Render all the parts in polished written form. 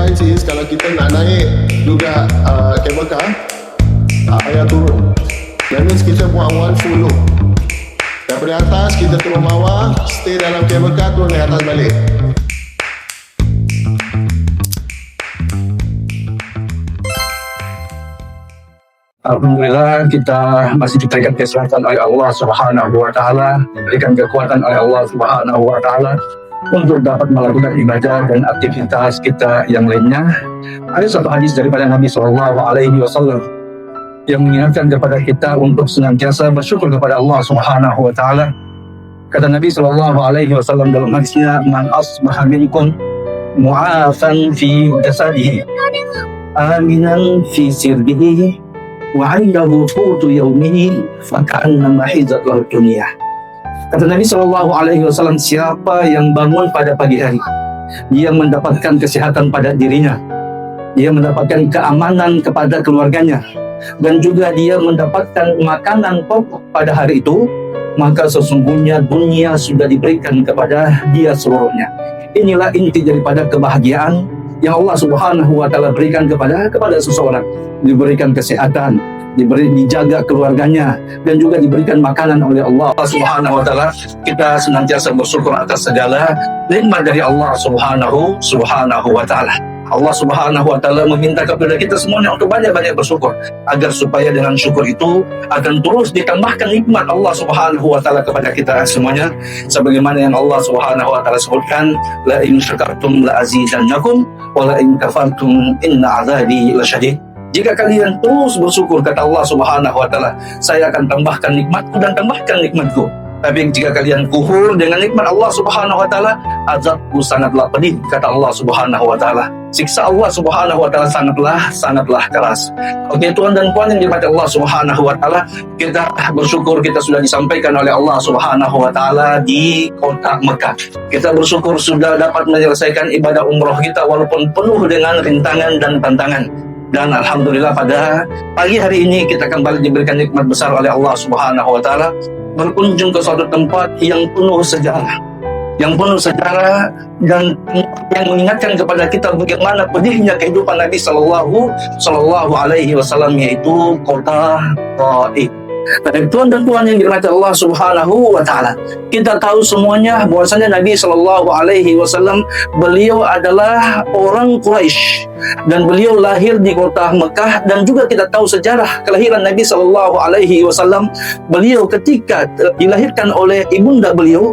guidelines is kalau kita nak naik juga cable car, payah turun. That means kita buat one full loop. Daripada atas kita turun bawah, stay dalam cable car, turun dari atas balik. Alhamdulillah kita masih diberikan kesehatan oleh Allah Subhanahu wa taala, diberikan kekuatan oleh Allah Subhanahu wa taala untuk dapat melakukan ibadah dan aktivitas kita yang lainnya. Ada satu hadis daripada Nabi sallallahu alaihi wasallam yang mengingatkan kepada kita untuk senantiasa bersyukur kepada Allah Subhanahu wa taala. Kata Nabi sallallahu alaihi wasallam dalam hadisnya, "Man asbaha minkum mu'afan fi jasadihi, aminan fi sirbihi, wa 'indahu qutu yaumihi, faka'annama hizat lahu dunya." Kata Nabi sallallahu alaihi wasallam, siapa yang bangun pada pagi hari, dia mendapatkan kesehatan pada dirinya, dia mendapatkan keamanan kepada keluarganya, dan juga dia mendapatkan makanan pokok pada hari itu, maka sesungguhnya dunia sudah diberikan kepada dia seluruhnya. Inilah inti daripada kebahagiaan yang Allah Subhanahu wa taala berikan kepada seseorang, diberikan kesehatan, dijaga keluarganya, dan juga diberikan makanan oleh Allah Subhanahu wa taala. Kita senantiasa bersyukur atas segala nikmat dari Allah Subhanahu wa taala. Allah Subhanahu wa taala meminta kepada kita semuanya untuk banyak-banyak bersyukur, agar supaya dengan syukur itu akan terus ditambahkan nikmat Allah Subhanahu wa taala kepada kita semuanya, sebagaimana yang Allah Subhanahu wa taala sebutkan, la in syakartum la azidannakum wa la in kafartum inna azabi lasyadid. Jika kalian terus bersyukur, kata Allah Subhanahu wa taala, saya akan tambahkan nikmatku dan tambahkan nikmatku. Tapi jika kalian kufur dengan nikmat Allah Subhanahu wa taala, azabku sangatlah pedih, kata Allah Subhanahu wa taala. Siksa Allah Subhanahu wa taala sangatlah keras. Oke, tuan dan puan yang dirahmati Allah Subhanahu wa taala, kita bersyukur kita sudah disampaikan oleh Allah Subhanahu wa taala di kota Mekah. Kita bersyukur sudah dapat menyelesaikan ibadah umroh kita walaupun penuh dengan rintangan dan tantangan. Dan alhamdulillah pada pagi hari ini kita kembali diberikan nikmat besar oleh Allah Subhanahu wa taala, berkunjung ke suatu tempat yang penuh sejarah, dan yang mengingatkan kepada kita bagaimana pedihnya kehidupan Nabi sallallahu alaihi wasallam, yaitu kota Taif. Dan tuan dan puan yang dirahmati Allah Subhanahu wa taala, kita tahu semuanya bahwasanya Nabi sallallahu alaihi wasallam beliau adalah orang Quraisy dan beliau lahir di kota Mekah, dan juga kita tahu sejarah kelahiran Nabi sallallahu alaihi wasallam. Beliau ketika dilahirkan oleh ibunda beliau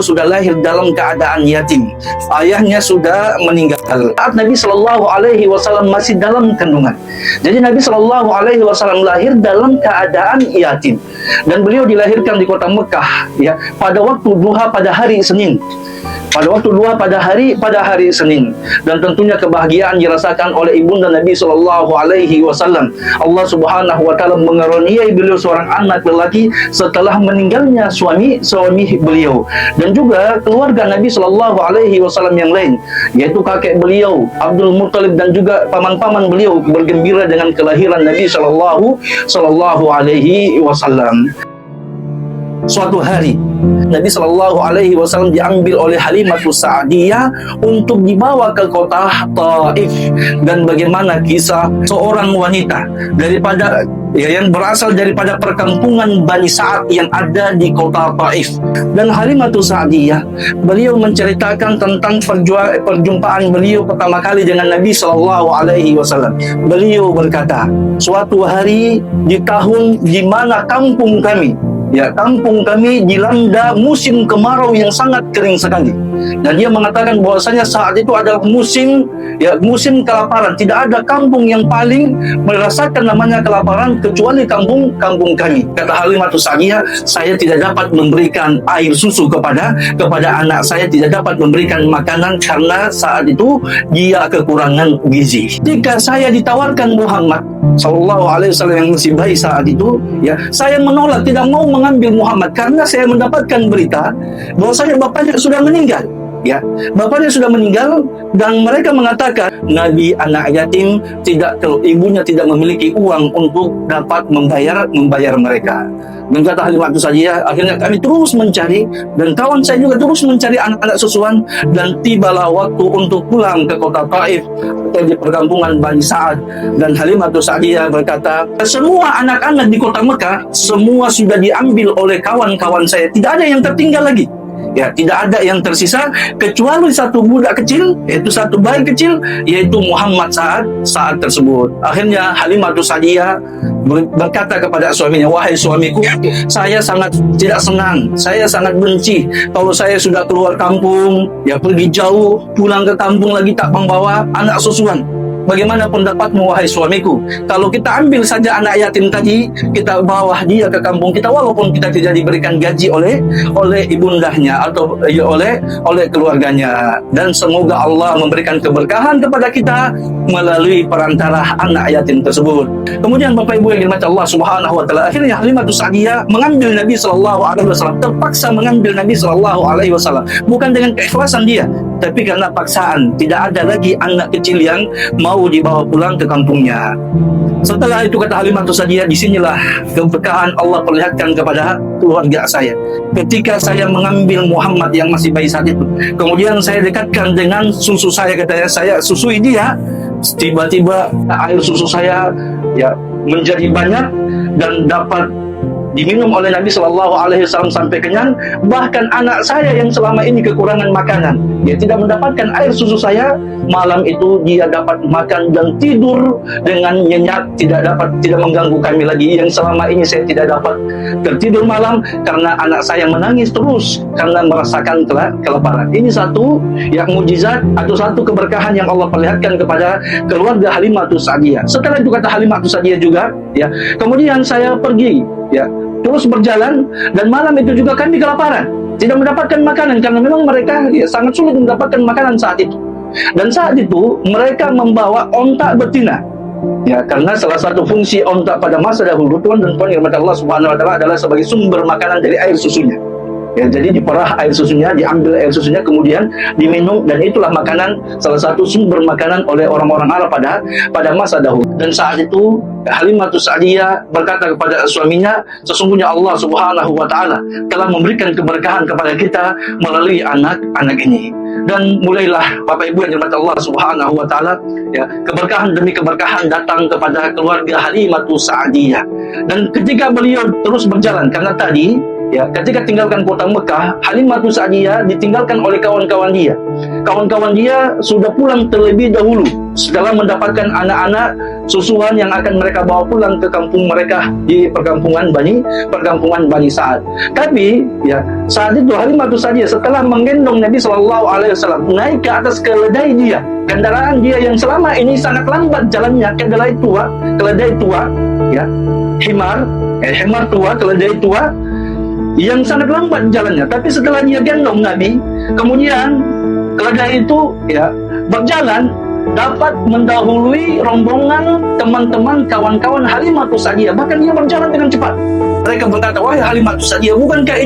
sudah lahir dalam keadaan yatim. Ayahnya sudah meninggal saat Nabi sallallahu alaihi wasallam masih dalam kandungan. Jadi Nabi sallallahu alaihi wasallam lahir dalam keadaan yatim, dan beliau dilahirkan di kota Mekah ya pada waktu duha pada hari Senin. Pada hari Senin, dan tentunya kebahagiaan dirasakan oleh ibunda Nabi sallallahu alaihi wasallam. Allah Subhanahu wa taala mengaruniai beliau seorang anak lelaki setelah meninggalnya suami beliau, dan juga keluarga Nabi sallallahu alaihi wasallam yang lain, yaitu kakek beliau Abdul Muttalib dan juga paman-paman beliau bergembira dengan kelahiran Nabi sallallahu alaihi wasallam. Suatu hari Nabi sallallahu alaihi wasallam diambil oleh Halimatus Sa'diyah untuk dibawa ke kota Taif, dan bagaimana kisah seorang wanita yang berasal daripada perkampungan Bani Sa'ad yang ada di kota Taif. Dan Halimatus Sa'diyah beliau menceritakan tentang perjumpaan beliau pertama kali dengan Nabi sallallahu alaihi wasallam. Beliau berkata, suatu hari di tahun di mana kampung kami dilanda musim kemarau yang sangat kering sekali, dan dia mengatakan bahwasanya saat itu adalah musim kelaparan. Tidak ada kampung yang paling merasakan namanya kelaparan kecuali kampung kami. Kata Halimatus Sa'diyah, saya tidak dapat memberikan air susu kepada anak saya, tidak dapat memberikan makanan karena saat itu dia kekurangan gizi. Jika saya ditawarkan Muhammad sallallahu alaihi wasallam yang masih bayi saat itu, saya menolak, tidak mau mengambil Muhammad karena saya mendapatkan berita bahwasanya bapaknya sudah meninggal. Ya, bapaknya sudah meninggal dan mereka mengatakan Nabi anak yatim ibunya tidak memiliki uang untuk dapat membayar mereka. Dan kata Halimatu Sa'diyah, akhirnya kami terus mencari dan kawan saya juga terus mencari anak-anak susuan, dan tibalah waktu untuk pulang ke kota Taif atau di perkampungan Bani Sa'ad. Dan Halimatu Sa'diyah berkata, semua anak-anak di kota Mekah semua sudah diambil oleh kawan-kawan saya, tidak ada yang tertinggal lagi. Ya, tidak ada yang tersisa kecuali satu budak kecil, yaitu satu bayi kecil, yaitu Muhammad saat tersebut. Akhirnya Halimatu Sa'diyah berkata kepada suaminya, wahai suamiku, saya sangat tidak senang, saya sangat benci kalau saya sudah keluar kampung, ya pergi jauh, pulang ke kampung lagi tak membawa anak susuan. Bagaimana pendapatmu wahai suamiku? Kalau kita ambil saja anak yatim tadi, kita bawa dia ke kampung kita, walaupun kita tidak diberikan gaji oleh ibundahnya atau oleh keluarganya. Dan semoga Allah memberikan keberkahan kepada kita melalui perantara anak yatim tersebut. Kemudian Bapak Ibu yang dirahmati Allah Subhanahu wa taala, akhirnya Halimatu Sa'diyah mengambil Nabi sallallahu alaihi wasallam, terpaksa mengambil Nabi sallallahu alaihi wasallam, bukan dengan keikhlasan dia, tapi karena paksaan. Tidak ada lagi anak kecil yang mau dibawa pulang ke kampungnya. Setelah itu kata Halimatu Sa'diyah, disinilah keberkahan Allah perlihatkan kepada keluarga saya. Ketika saya mengambil Muhammad yang masih bayi saat itu, kemudian saya dekatkan dengan susu saya, katanya saya susui dia, tiba-tiba air susu saya ya menjadi banyak dan dapat diminum oleh Nabi Shallallahu Alaihi Wasallam sampai kenyang. Bahkan anak saya yang selama ini kekurangan makanan, dia tidak mendapatkan air susu saya, malam itu dia dapat makan dan tidur dengan nyenyak, tidak mengganggu kami lagi. Yang selama ini saya tidak dapat tertidur malam karena anak saya menangis terus karena merasakan kelaparan. Ini satu yang mujizat atau satu keberkahan yang Allah perlihatkan kepada keluarga Halimatu Sa'diyah. Setelah itu kata Halimatu Sa'diyah juga, ya, kemudian saya pergi, ya, terus berjalan, dan malam itu juga kami kelaparan, tidak mendapatkan makanan karena memang mereka ya, sangat sulit mendapatkan makanan saat itu. Dan saat itu mereka membawa onta betina, ya, karena salah satu fungsi onta pada masa dahulu, Tuhan dan Tuhan yang Allah Subhanahu wa taala adalah sebagai sumber makanan dari air susunya. Ya, jadi diperah air susunya, diambil air susunya, kemudian diminum, dan itulah makanan, salah satu sumber makanan oleh orang-orang Arab pada masa dahulu. Dan saat itu Halimatu Sa'diyah berkata kepada suaminya, sesungguhnya Allah Subhanahu wa taala telah memberikan keberkahan kepada kita melalui anak-anak ini. Dan mulailah Bapak Ibu yang dirahmati Allah Subhanahu wa taala, ya, keberkahan demi keberkahan datang kepada keluarga Halimatu Sa'diyah. Dan ketika beliau terus berjalan, karena tadi, ya, ketika tinggalkan kota Mekah, Halimatu Sa'diyah ditinggalkan oleh kawan-kawan dia. Kawan-kawan dia sudah pulang terlebih dahulu setelah mendapatkan anak-anak susuan yang akan mereka bawa pulang ke kampung mereka di perkampungan Bani Sa'ad. Tapi ya, saat itu Halimatu Sa'diyah setelah menggendong Nabi Shallallahu Alaihi Wasallam naik ke atas keledai dia, kendaraan dia yang selama ini sangat lambat jalannya, keledai tua, ya, himar tua, keledai tua yang sangat lambat jalannya. Tapi setelah dia gendong Nabi, kemudian keledai itu ya berjalan, dapat mendahului rombongan teman-teman kawan-kawan Halimatu Sa'diyah. Bahkan dia berjalan dengan cepat. Mereka berkata, wahai Halimatu Sa'diyah, bukankah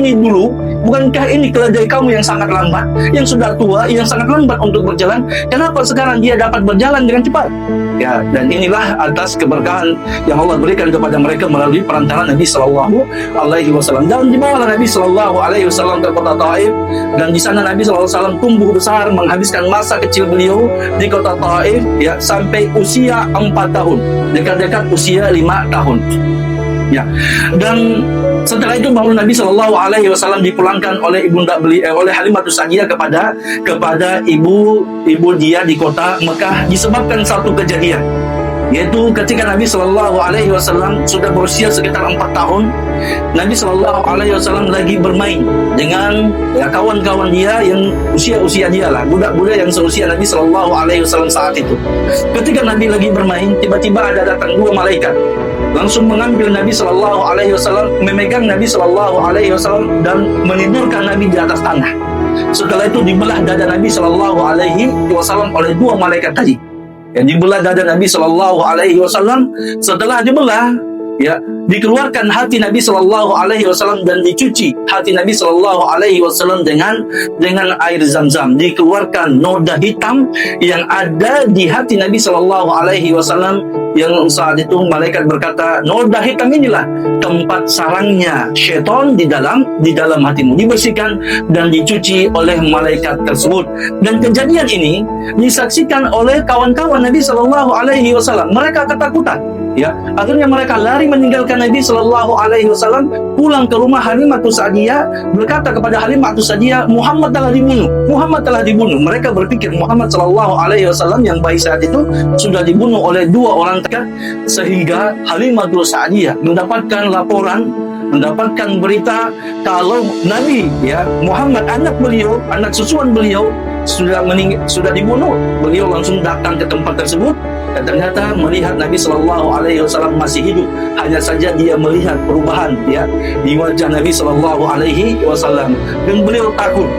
ini keledai kamu yang sangat lambat, yang sudah tua, yang sangat lambat untuk berjalan? Kenapa sekarang dia dapat berjalan dengan cepat? Ya, dan inilah atas keberkahan yang Allah berikan kepada mereka melalui perantara Nabi Sallallahu Alaihi Wasallam. Dan dibawalah Nabi Sallallahu Alaihi Wasallam ke kota Taif, dan di sana Nabi Sallallahu Alaihi Wasallam tumbuh besar, menghabiskan masa kecil beliau di kota Taif, ya, sampai usia 4 tahun, dekat-dekat usia 5 tahun. Ya, dan setelah itu baru Nabi Shallallahu Alaihi Wasallam dipulangkan oleh oleh Halimatu Sa'diyah kepada ibu dia di kota Mekah, disebabkan satu kejadian, yaitu ketika Nabi Shallallahu Alaihi Wasallam sudah berusia sekitar 4 tahun, Nabi Shallallahu Alaihi Wasallam lagi bermain dengan ya, kawan-kawan dia yang usia dia lah, budak-budak yang seusia Nabi Shallallahu Alaihi Wasallam saat itu. Ketika Nabi lagi bermain, tiba-tiba ada datang 2 malaikat, langsung mengambil Nabi Shallallahu Alaihi Wasallam, memegang Nabi Shallallahu Alaihi Wasallam dan menidurkan Nabi di atas tanah. Setelah itu dibelah dada Nabi Shallallahu Alaihi Wasallam oleh 2 malaikat tadi. Yang dibelah dada Nabi Shallallahu Alaihi Wasallam. Setelah dibelah, ya, dikeluarkan hati Nabi Shallallahu Alaihi Wasallam dan dicuci hati Nabi Shallallahu Alaihi Wasallam dengan air Zam-Zam, dikeluarkan noda hitam yang ada di hati Nabi Shallallahu Alaihi Wasallam, yang saat itu malaikat berkata, noda hitam inilah tempat sarangnya syaitan di dalam hatimu, dibersihkan dan dicuci oleh malaikat tersebut. Dan kejadian ini disaksikan oleh kawan-kawan Nabi Shallallahu Alaihi Wasallam. Mereka ketakutan, ya, akhirnya mereka lari meninggalkan Nabi Shallallahu Alaihi Wasallam, pulang ke rumah Halimatus Sa'diyah, berkata kepada Halimatus Sa'diyah, Muhammad telah dibunuh. Mereka berpikir Muhammad Shallallahu Alaihi Wasallam yang baik saat itu sudah dibunuh oleh dua orang terdekat, sehingga Halimatus Sa'diyah mendapatkan berita kalau Nabi, ya, Muhammad anak susuan beliau sudah dibunuh. Beliau langsung datang ke tempat tersebut dan ternyata melihat Nabi Shallallahu Alaihi Wasallam masih hidup. Hanya saja dia melihat perubahan, ya, di wajah Nabi Shallallahu Alaihi Wasallam, dan beliau takut,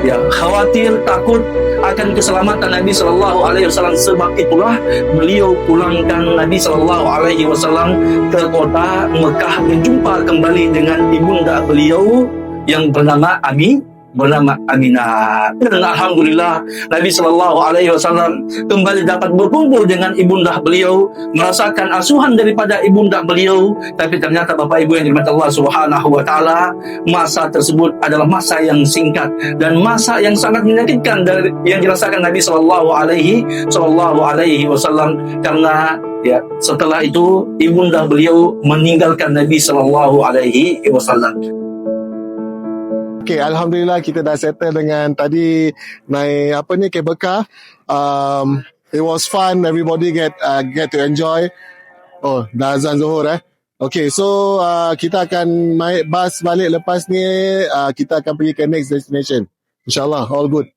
ya, khawatir, takut akan keselamatan Nabi Shallallahu Alaihi Wasallam. Sebab itulah beliau pulangkan Nabi Shallallahu Alaihi Wasallam ke kota Mekah, berjumpa kembali dengan ibunda beliau yang bernama Aminah. Dan alhamdulillah Nabi Shallallahu Alaihi Wasallam kembali dapat berkumpul dengan ibunda beliau, merasakan asuhan daripada ibunda beliau. Tapi ternyata Bapak Ibu yang dirahmati Allah Subhanahu Wa Taala, masa tersebut adalah masa yang singkat dan masa yang sangat menyakitkan dari yang dirasakan Nabi Shallallahu Alaihi Wasallam, karena, ya, setelah itu ibunda beliau meninggalkan Nabi Shallallahu Alaihi Wasallam. Okay, Alhamdulillah kita dah settle dengan tadi naik kabel car. It was fun. Everybody get to enjoy. Oh, dah azan Zuhur Okay, so kita akan naik bas balik lepas ni. Kita akan pergi ke next destination. InsyaAllah, all good.